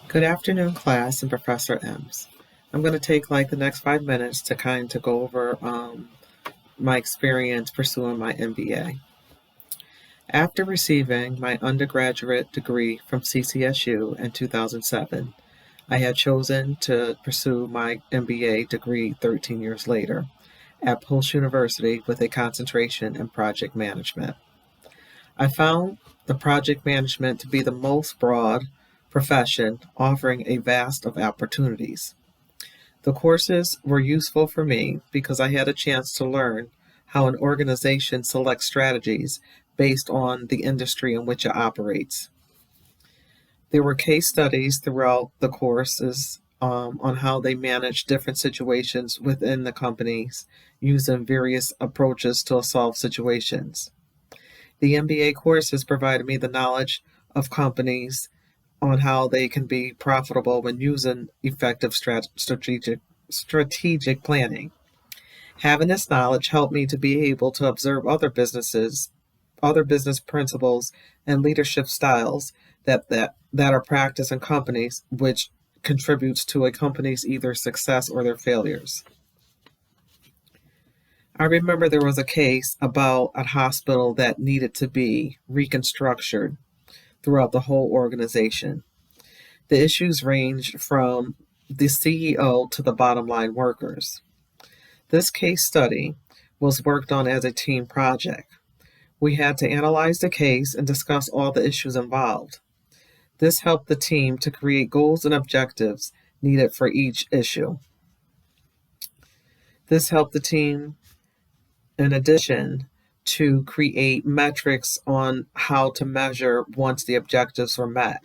Good afternoon, class and Professor Ems. I'm going to take like the next 5 minutes to kind of go over my experience pursuing my MBA. After receiving my undergraduate degree from CCSU in 2007, I had chosen to pursue my MBA degree 13 years later at Post University with a concentration in project management. I found the project management to be the most broad profession, offering a vast of opportunities. The courses were useful for me because I had a chance to learn how an organization selects strategies based on the industry in which it operates. There were case studies throughout the courses on how they manage different situations within the companies using various approaches to solve situations. The MBA courses provided me the knowledge of companies on how they can be profitable when using effective strategic planning. Having this knowledge helped me to be able to observe other business principles and leadership styles that are practiced in companies, which contributes to a company's either success or their failures. I remember there was a case about a hospital that needed to be reconstructed throughout the whole organization. The issues ranged from the CEO to the bottom line workers. This case study was worked on as a team project. We had to analyze the case and discuss all the issues involved. This helped the team to create goals and objectives needed for each issue. This helped the team, in addition, to create metrics on how to measure once the objectives were met.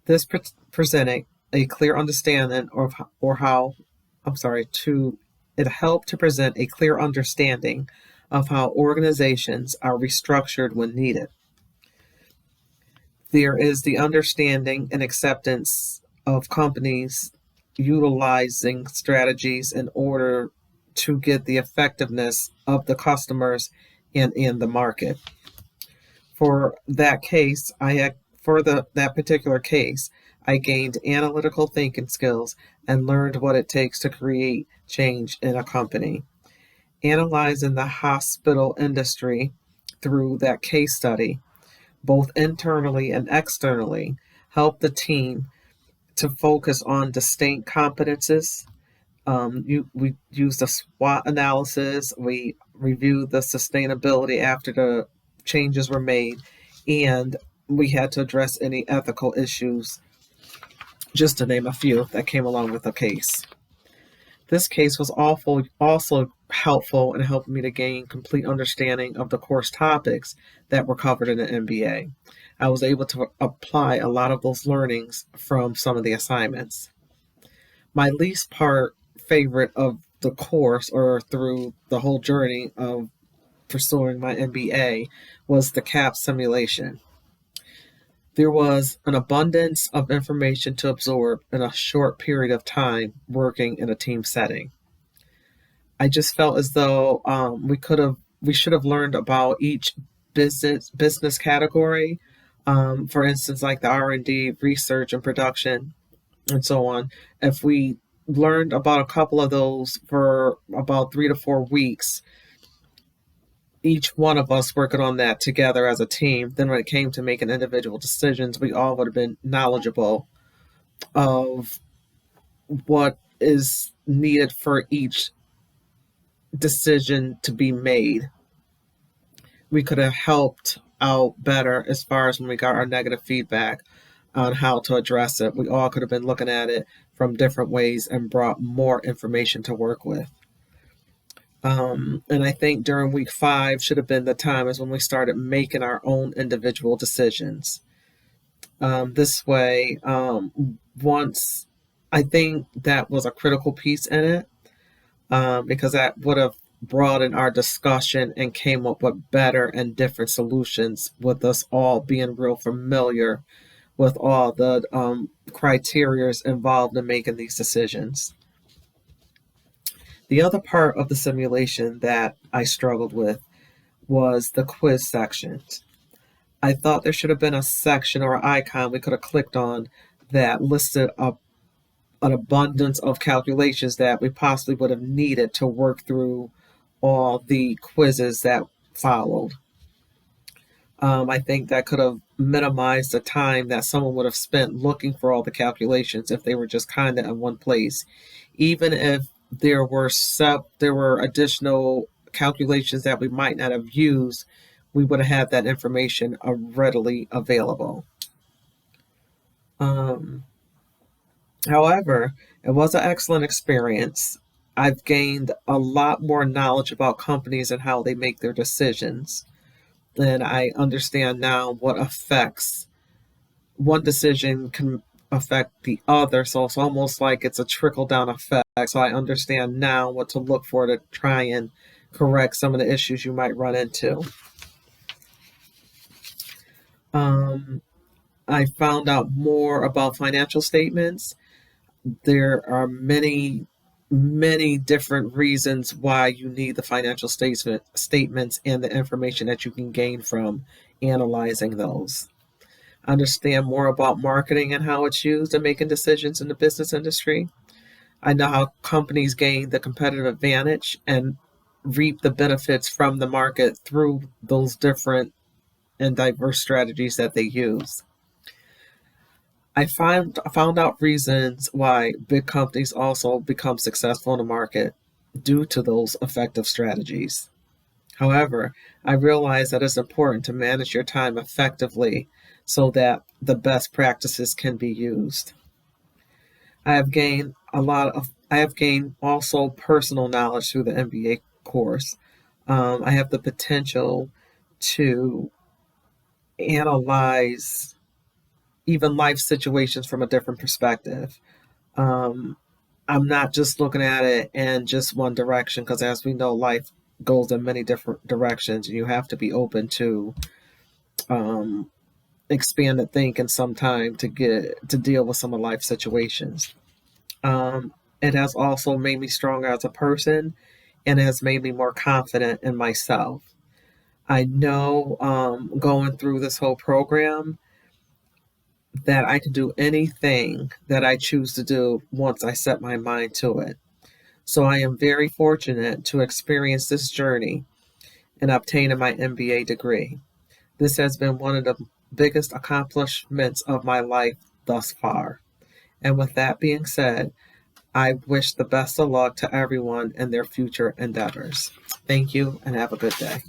This presented a clear understanding of it helped to present a clear understanding of how organizations are restructured when needed. There is the understanding and acceptance of companies utilizing strategies in order to get the effectiveness of the customers and in the market. For that case, that particular case, I gained analytical thinking skills and learned what it takes to create change in a company. Analyzing the hospital industry through that case study, both internally and externally, helped the team to focus on distinct competences. We used a SWOT analysis. We reviewed the sustainability after the changes were made, and we had to address any ethical issues, just to name a few that came along with the case. This case was also helpful in helping me to gain complete understanding of the course topics that were covered in the MBA. I was able to apply a lot of those learnings from some of the assignments. My least favorite of the course, or through the whole journey of pursuing my MBA, was the CAP simulation. There was an abundance of information to absorb in a short period of time working in a team setting. I just felt as though we should have learned about each business category. For instance, like the R&D, research and production, and so on. If we learned about a couple of those for about 3 to 4 weeks, each one of us working on that together as a team, then when it came to making individual decisions, we all would have been knowledgeable of what is needed for each decision to be made. We could have helped out better as far as when we got our negative feedback on how to address it. We all could have been looking at it from different ways and brought more information to work with. And I think during week 5 should have been the time is when we started making our own individual decisions. This way, once I think that was a critical piece in it, because that would have broadened our discussion and came up with better and different solutions, with us all being real familiar with all the criteria involved in making these decisions. The other part of the simulation that I struggled with was the quiz section. I thought there should have been a section or an icon we could have clicked on that listed an abundance of calculations that we possibly would have needed to work through all the quizzes that followed. I think that could have minimized the time that someone would have spent looking for all the calculations if they were just kind of in one place. Even if there were additional calculations that we might not have used, we would have had that information readily available. Um, However, it was an excellent experience. I've gained a lot more knowledge about companies and how they make their decisions. And I understand now what affects one decision can affect the other. So it's almost like it's a trickle down effect. So I understand now what to look for to try and correct some of the issues you might run into. Um, I found out more about financial statements. There are many different reasons why you need the financial statements and the information that you can gain from analyzing those. Understand more about marketing and how it's used in making decisions in the business industry. I know how companies gain the competitive advantage and reap the benefits from the market through those different and diverse strategies that they use. I found out reasons why big companies also become successful in the market due to those effective strategies. However, I realize that it's important to manage your time effectively so that the best practices can be used. I have gained also personal knowledge through the MBA course. I have the potential to analyze even life situations from a different perspective. Um, I'm not just looking at it in just one direction because, as we know, life goes in many different directions, and you have to be open to um, expanded thinking sometime to get to deal with some of life situations. Um, it has also made me stronger as a person, and has made me more confident in myself. I know going through this whole program that I can do anything that I choose to do once I set my mind to it. So I am very fortunate to experience this journey and obtaining my MBA degree. This has been one of the biggest accomplishments of my life thus far. And with that being said, I wish the best of luck to everyone in their future endeavors. Thank you and have a good day.